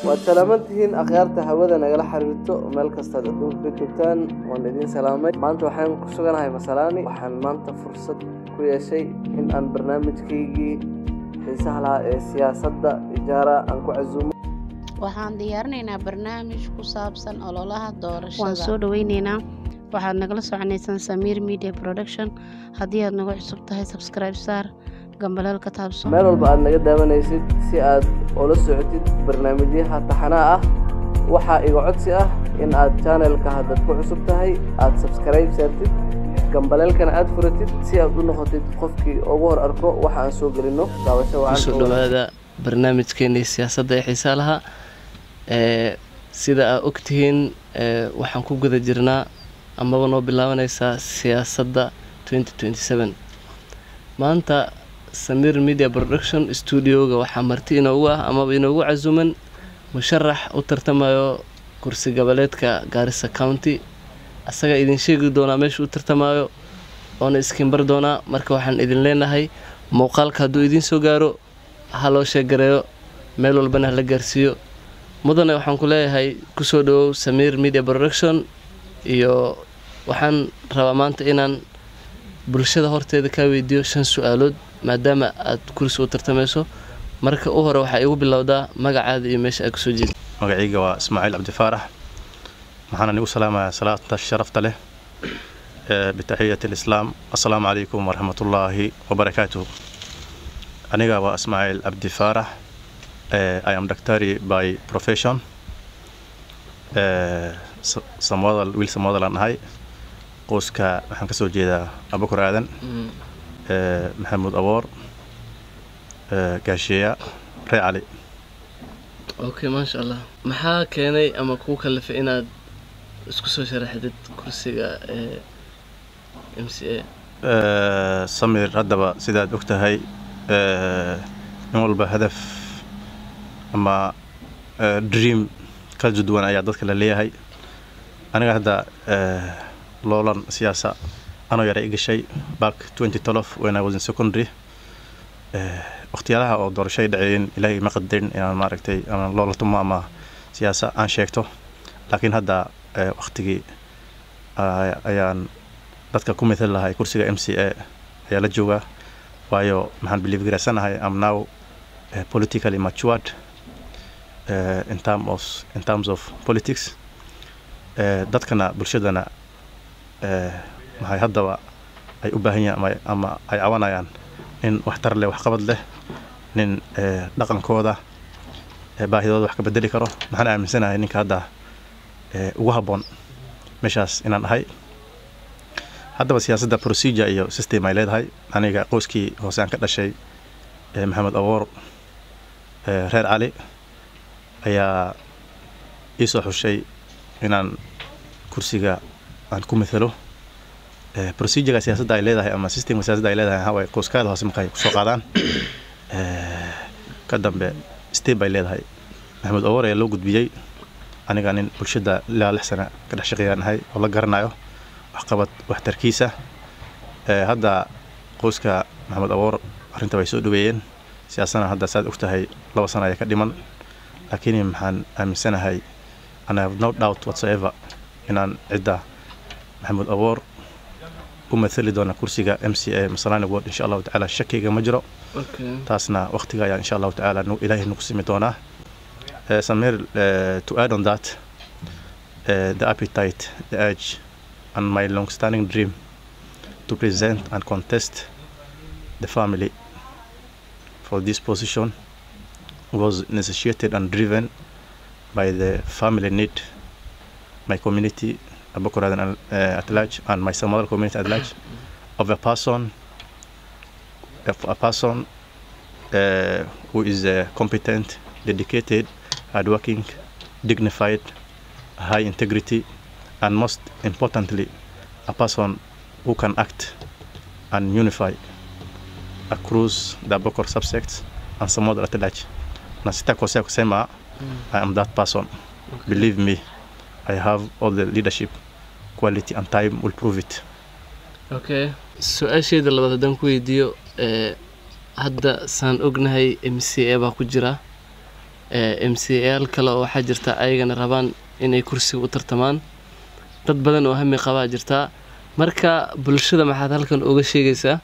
وسلامتهن أخيارته هودا نقل حريرته مال كستاد أدون في جبتان والذين سلامات ما أنتوا حين كسرنا هاي مسألاني وحين ما أنت فرصة كل شيء إن أن برنامج كيجي حسها سياسة إجارة أنكو عزوم waxaan diyaarinaynaa barnaamij ku saabsan ololaha doorashada. Waan soo dhaweynaynaa. Waxaad nagala soconaysaan Samir Media Production. Haddii aad nagu cusub tahay subscribe saar gambalaalka taabso. meel walba aad naga daawanaysid si aad ula socotid barnaamijyaha taxanaa ah waxa iga codsi ah in aad channelka hadda ku cusub tahay aad subscribe saartid gambalaalkana aad furatid si aad u noqotid qofkii ugu hor arko waxa aan soo gelino daawasho wacan soo dhawaada barnaamijkeena siyaasadda ee xiisaha laha sida aad ogtihiin waxaan ku guda jirnaa amaba noo bilaabanaysaa siyaasadda 2027 maanta Samir Media Production Studio-ga waxaa marti inoogu ah amaba inoogu casuuman musharax u tartamayo kursi goboleedka Garissa County asaga idin sheegi doona meesha uu tartamayo oo iskiin bar doona marka waxaan idin leenahay muuqaalka hadduu idin soo gaaro haloo sheegareeyo meel walbana la gaarsiiyo mudane waxaan ku leeyahay ku soo dhawow Samir Media Production iyo waxaan rabaa maanta inaan bulshada horteeda ka weydiiyo 5 su'aalood maadaama aad kursi u tartamayso marka u hore waxa igu bilowdaa magacaada iyo meesha aad ku soo jeedid magacayga waa Ismaaciil Abdi Faarax waxaan anigu salaamayaa salaata sharafta leh bitahiyat al-islam assalamu alaykum wa rahmatullahi wa barakatuh aniga waa Ismaaciil Abdi Faarax I am doctor by profession Samodal aan ahay qoyska waxaan ka soo jeedaa Abukar Aadan Maxamed Awoor gaashiya Rey Ali okay ma sha Allah maxaa keenay ama ku kalifay inaad isku soo sharaxdid kursiga MCA Samir haddaba sidaad ogtahay in walba hadaf ama dream ka jadwan ayaa dadka la leeyahay aniga hadda loolan siyaasa anoo yara iga shay back 2012 when I was in secondary waqtiyadaha oo doorashay dhaceen ilaahay ma qadarin inaan maaragtay aan loolato ama siyaasa aan sheegto laakiin hadda waqtigii ayaan dadka ku mithal lahay kursiga MCA ayaa la jooga waayo maxaan believe garaysanahay am now politically matured in terms of politics dadkana bulshadana maxay haddaba ay u baahan yihiin ama ay cawanayaan in wax tar leh wax qabad leh nin dhaqankooda baahidooda wax ka bedeli karo maxaan aaminsanahay ninka hadda ugu haboon meeshaas inaan ahay haddaba siyaasadda procedure iyo system ay leedahay aniga qoyskii hoose aan ka dhashay Maxamed Awoor Reer Ali ayaa isoo xushay inaan kursiga aan ku mithalo procedure siyaasadda ay leedahay ama system siyaasadda ay leedahay haway qoyskaada hoose markay ku soo qaadaan ka dambe step ay leedahay Maxamed Awoor ayaa loo gudbiyay aniga nin bulshada la lixsana ka dhex shaqeeyanahay oo la garanayo wax qabad wax tarkiisa hadda qoyska Maxamed Awoor arinta way soo dhaweeyeen siyaasadana hadda saad ogtahay 2 sano ay ka dhiman laakiin maxaan aaminsanahay and I have no doubt whatsoever inaan cidda Maxamed Awoor ku mathali doona kursiga MCA Masalani Ward insha Allah ta'ala shakiga ma jiro taasna waqtiga ayaa insha Allah ta'ala ilaahay nagu simi doona Samir to add on that the appetite the urge and my long-standing dream to present and contest the family for this position was initiated and driven by the family need, my community, Abukar Aadan at large, and my Somali community at large, of a person who is competent, dedicated, hardworking, dignified, high integrity, and most importantly, a person who can act and unify across the Abukar subsects and Somali at large. I am that person. Okay. Believe me, I have all the leadership quality and time will prove it. Okay. Su'aashayda labaad haddaan ku weydiiyo hadda saan ognahay MCA baa ku jira MCA kale oo waxa jirta ayagana rabaan inay kursiga u tartamaan dad badan oo hami qaba jirta marka bulshada maxaad halkan uga sheegaysaa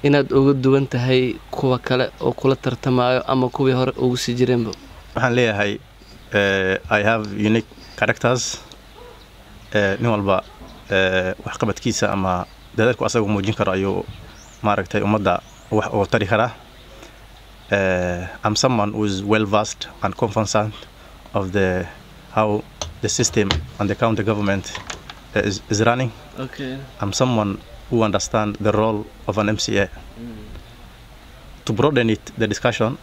inaad uga duwan tahay kuwa kale oo kula tartamayo ama kuwii hore ugu sii jireenba waxaan leeyahay I have unique characters nin walba wax qabadkiisa ama dadaalku asagu muujin karo ayuu maaragtay ummadda wax oo tari kara I'm someone who is well versed and conversant of how the system and the county government is running. Okay. I'm someone who understands the role of an MCA. To broaden it, the discussion,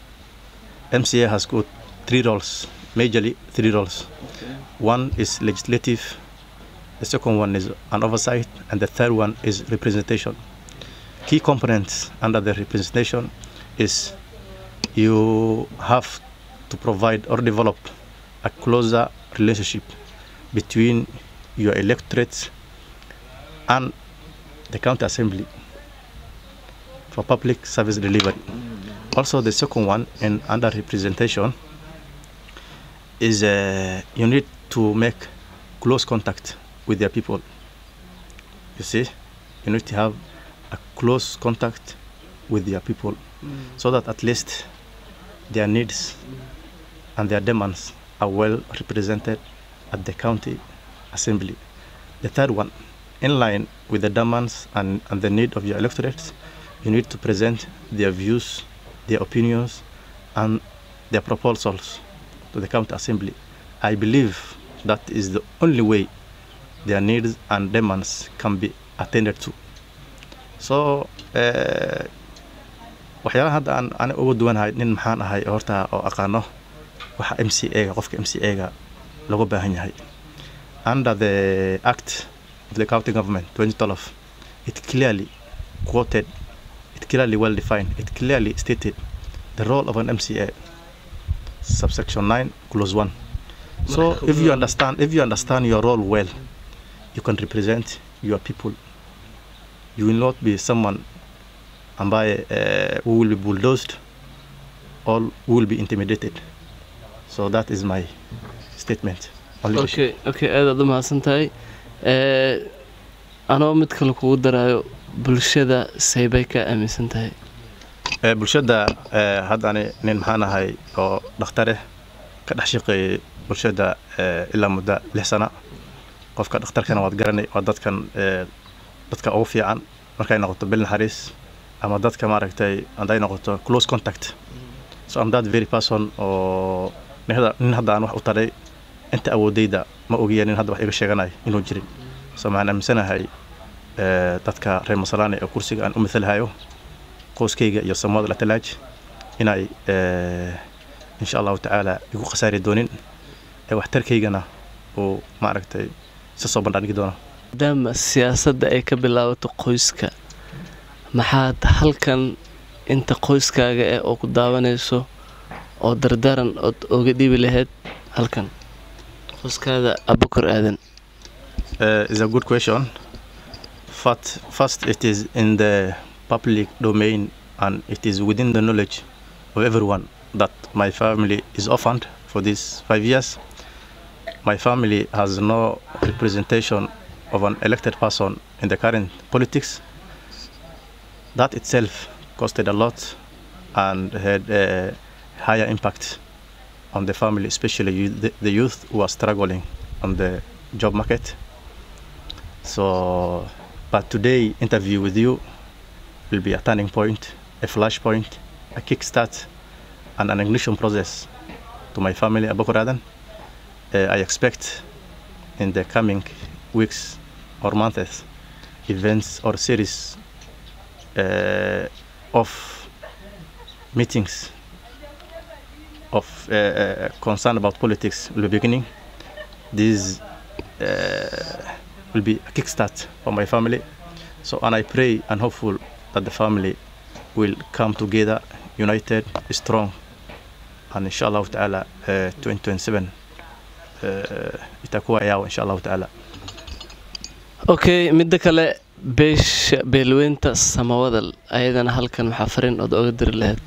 MCA has got 3 roles, majorly 3 roles. Okay. One is legislative, the second one is an oversight, and the third one is representation. Key components under the representation is you have to provide or develop a closer relationship between your electorate and the county assembly for public service delivery. Also, the second one in under representation is you need to make close contact with their people. You see, you need to have a close contact with their people so that at least their needs and their demands are well represented at the county assembly. The third one, in line with the demands and the need of your electorate, you need to present their views, their opinions, and their proposals to the county assembly. I believe that is the only way their needs and demands can be attended to. So, waxyaalaha hadda aan ugu duwanahay nin maxaan ahay horta oo aqaano waxa MCA qofka MCA lagu baahan yahay. Under the Act of the County Government 2012, it clearly quoted, it clearly well defined, it clearly stated the role of an MCA, subsection 9, clause 1. So if you understand your role well, you can represent your people. You will not be someone who will be bulldozed or who will be intimidated. So that is my statement. Okay, aad u mahadsantahay. Anoo mid kale kugu daraayo bulshada saybay ka aaminsan tahay. Bulshada hadda nin maxaan ahay oo dhakhtar ka dhex shaqeeyay bulshada ilaa muddo 6 sano. Qofka dhakhtarkana waad garanay waa dadka ugu fiican markay noqoto bil naxariis ama dadka maaragtay haday noqoto close contact. So I'm that very person oo nin hadda aan wax u taray inta awoodayda ma ogiyaa nin hadda wax iga sheeganay inuu jirin. So maxaan aaminsanahay dadka reer Masalaani ee kursiga aan u matalahayo qoyskayga iyo Soomaaliya la talaaj inay insha Allah ta'ala igu qasaari doonin wax tarkaygana oo maaragtay soo bandhigi doona. Maadaama siyaasadda ay ka bilaabato qoyska maxaad halkan inta qoyskaaga oo ku daawanayso oo dardaran uga dhibi lahayd halkan qoyskaada Abukar Aadan? Is a good question. First, it is in the public domain and it is within the knowledge of everyone that my family is orphaned for these 5 years. My family has no representation of an elected person in the current politics. That itself costed a lot and had a higher impact on the family, especially the youth who are struggling on the job market. So, but today interview with you will be a turning point, a flash point, a kickstart, and an ignition process to my family, Abukar Aadan. I expect in the coming weeks or months, events or series of meetings of concern about politics will be beginning. This will be a kickstart for my family. So, and I pray and hopeful that the family will come together, united, strong, and inshallah ta'ala 2027 itakuwa yao inshallah ta'ala. Okay, midda kale beelweynta Samawadal ayadana halkan waxa farin oo uga dir lahayd.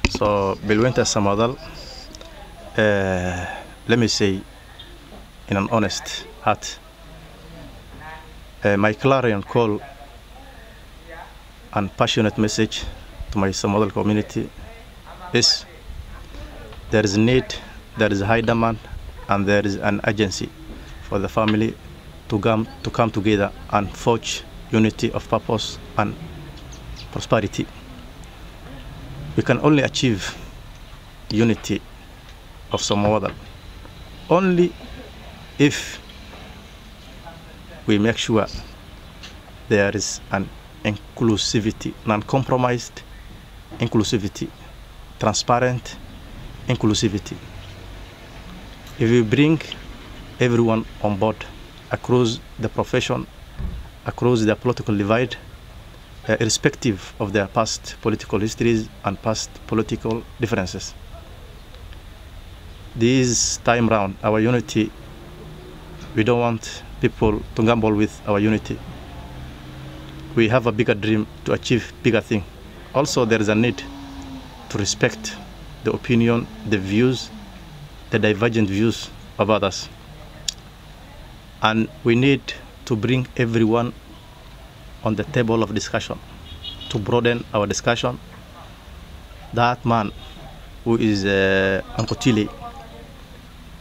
So beelweynta Samawadal let me say in an honest heart, my clarion call and passionate message to my Somali community is there is need, there is high demand, and there is an urgency for the family to come together and forge unity of purpose and prosperity. We can only achieve unity of Somalia only if we make sure there is an inclusivity, non-compromised inclusivity, transparent inclusivity. If we bring everyone on board across the profession, across the political divide, irrespective of their past political histories and past political differences. This time round, our unity, we don't want people to gamble with our unity. We have a bigger dream to achieve bigger thing. Also, there is a need to respect the opinion, the views, the divergent views of others. And we need to bring everyone on the table of discussion to broaden our discussion. That man who is Ankotile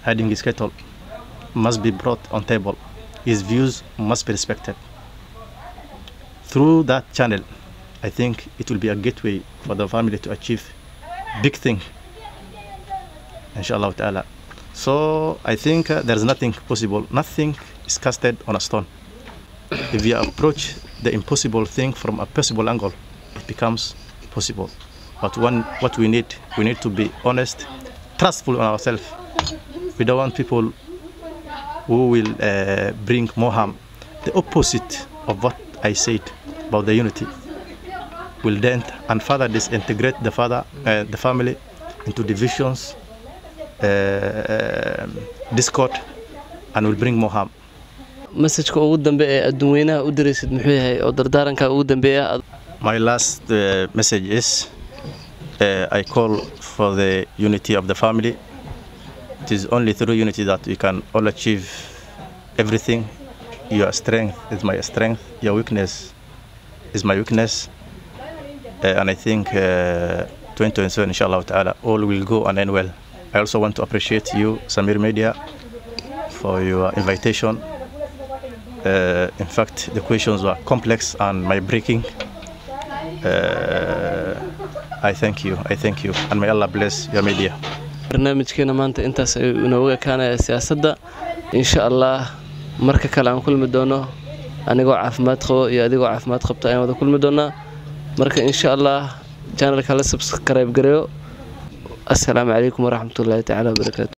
heading his cattle must be brought on table. His views must be respected. Through that channel, I think it will be a gateway for the family to achieve big thing, inshallah ta'ala. So I think there is nothing possible, nothing is casted on a stone. If we approach the impossible thing from a possible angle, it becomes possible. But what we need to be honest, trustful on ourselves. We don't want people who will bring more harm. The opposite of what I said about the unity will dent and further disintegrate the family into divisions, discord, and will bring more harm. Message ugu dambeeya adduunweynaha u diraysid muxuu yahay oo dardaaranka ugu dambeeya? My last message is I call for the unity of the family. It is only through unity that we can all achieve everything. Your strength is my strength, your weakness is my weakness. And I think 2027, inshallah ta'ala, all will go and end well. I also want to appreciate you, Samir Media, for your invitation. In fact, the questions were complex and my breaking. I thank you, and may Allah bless your media. barnaamijkeena maanta intaas ayuu inooga kaanaya siyaasadda. Insha Allah marka kale aan kulmi doono anigoo caafimaad qabo iyo adigoo caafimaad qabta ayaan wada kulmi doonaa. Marka insha Allah channelka la subscribe gareeyo. Assalaamu calaykum waraxmatullaahi ta'ala wabarakaatuh.